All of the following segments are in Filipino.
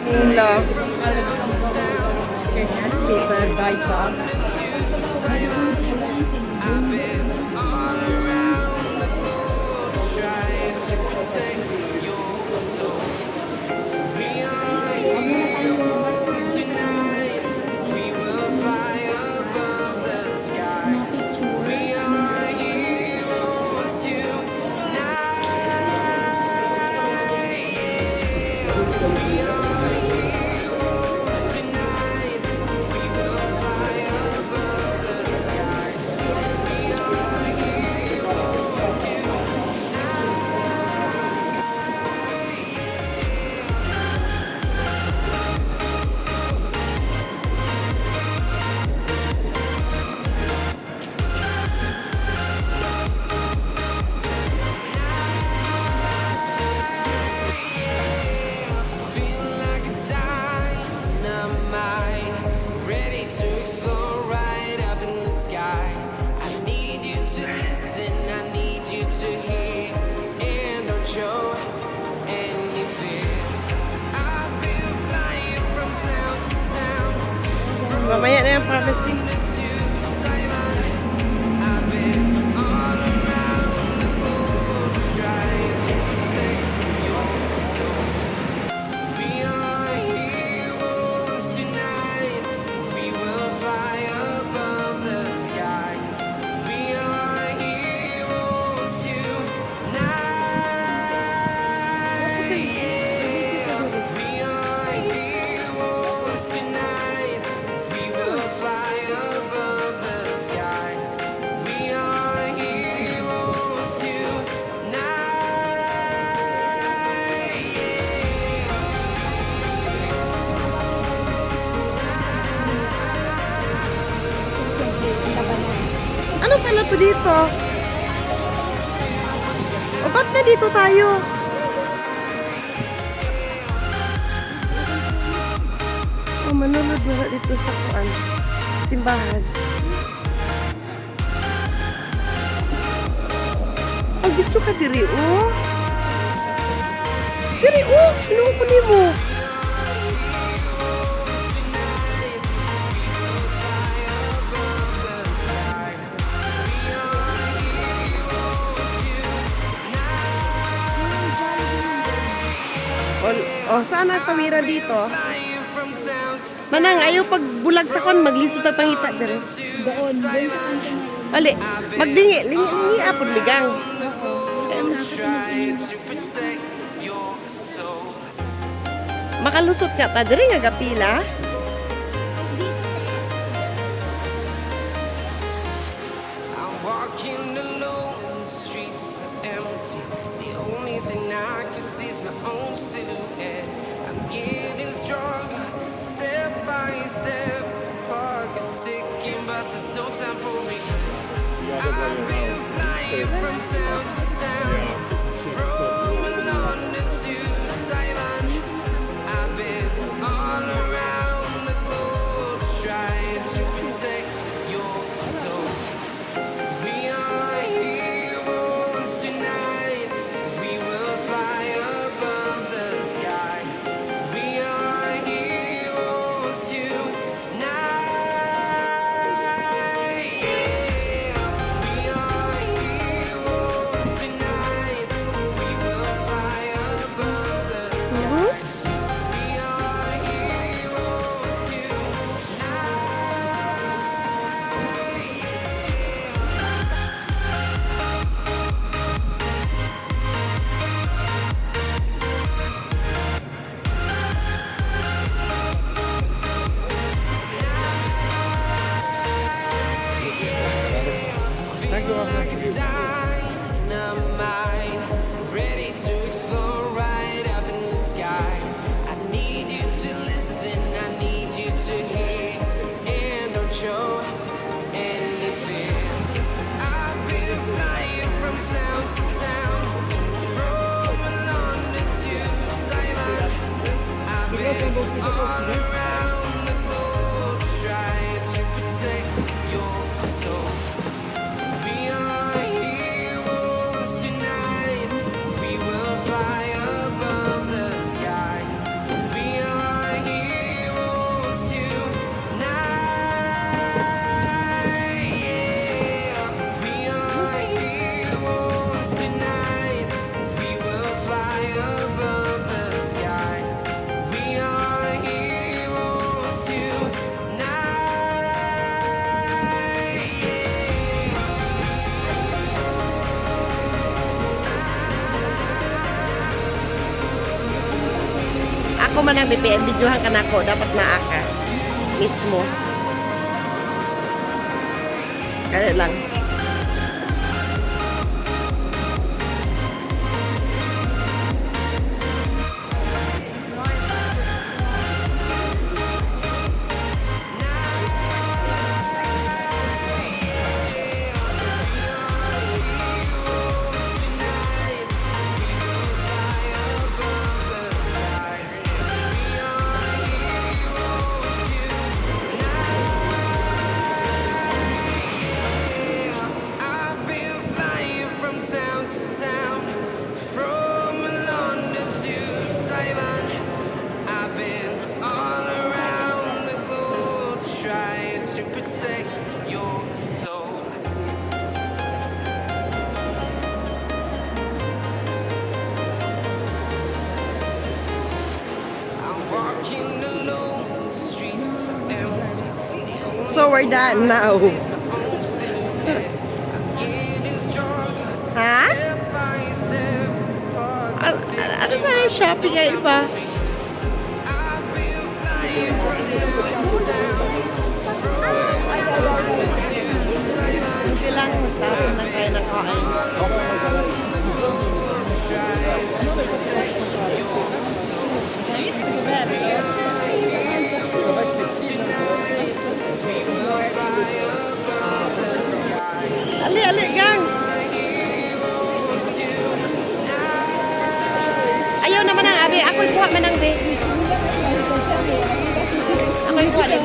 In love. Super vibe. Mamaya na yung privacy. Ano pala to dito? O ba't na dito tayo? O manunod na dito sa kuan. Simbahan. Ang bitso ka diri o. Diri o. Pinukunin mo. O, saan ang pamira dito? Manang, ayaw pag bulag sa kon, maglisod ang pangita dire. Doon. Ali, magdingi, lingi apod ligang. Makalusot ka ta dire nga gapila. I've been flying from town to town, from London to Taiwan. I've been all around the globe trying to protect your soul. We are heroes tonight. We will fly above the sky. We are heroes tonight. Dynamite, ready to explore right up in the sky. I need you to listen, I need you to hear, and don't show any fear. I've been flying from town to town, from London to Taiwan. I've been all around the globe trying to protect your soul. We are heroes tonight. We will fly above the sky. We are man ang BPM, videohan ka na ako. Dapat naa ka. Mismo. Kaya lang. So we're done now. Ha? Ano sana yung shopping ay iba? Hindi lang, magtapon na kayo ng kain. Ali, gang. Ayaw naman ang abi. Ako'y kuha man ang be. Ako'y kuha lang.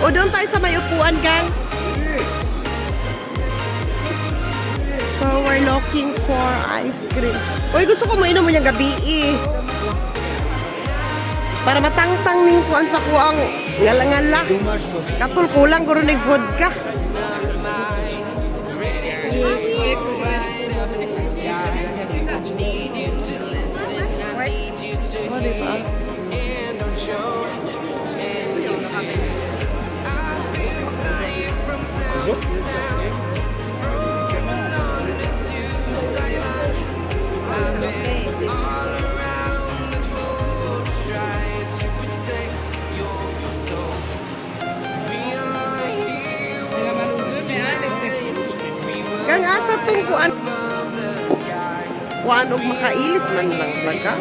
O doon tayo sa may upuan, gang. So, we're looking for ice cream. Uy, gusto ko mo inom mo niyang gabi eh. Para matangtang ning kuan sa kuang ngala-ngala. Katul kulang guro ning vodka. Oh, diba? Kang asa tong kuan og makailis man lang baga.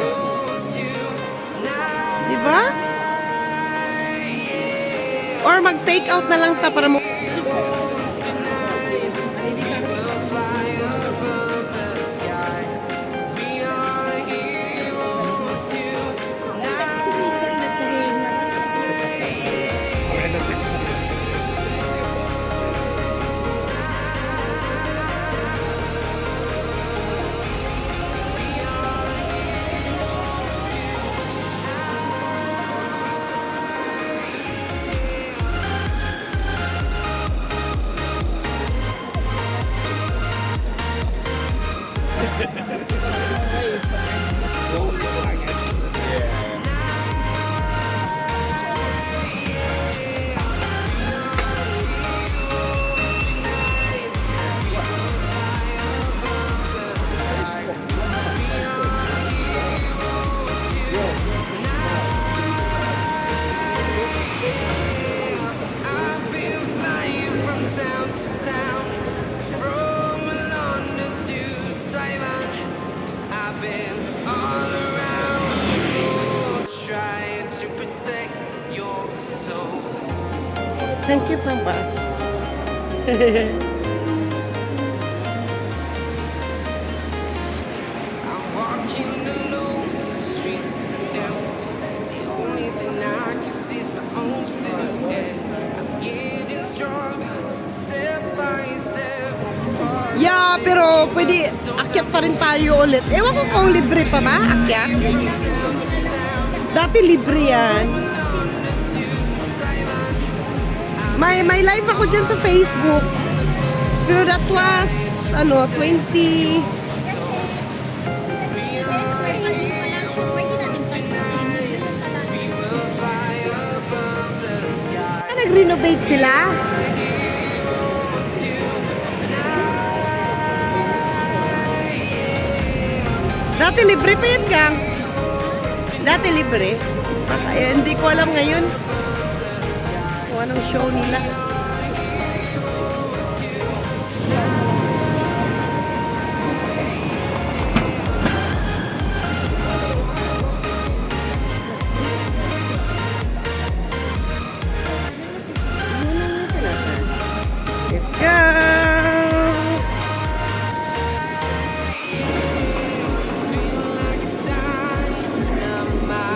Di ba? Or mag-take out na lang ta para mo. Ang cute ng bus. Yeah, pero pwede akyat pa rin tayo ulit. Ewan ko kung libre pa ba, akyat? Dati libre yan. May live ako dyan sa Facebook. Pero that was, 20... Nag-release nag-renovate sila? Dati libre pa yan, gang. Dati libre. Hindi ko alam ngayon kung anong show nila. Let's go!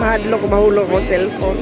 Mahadlo ko, mahulog ko cellphone.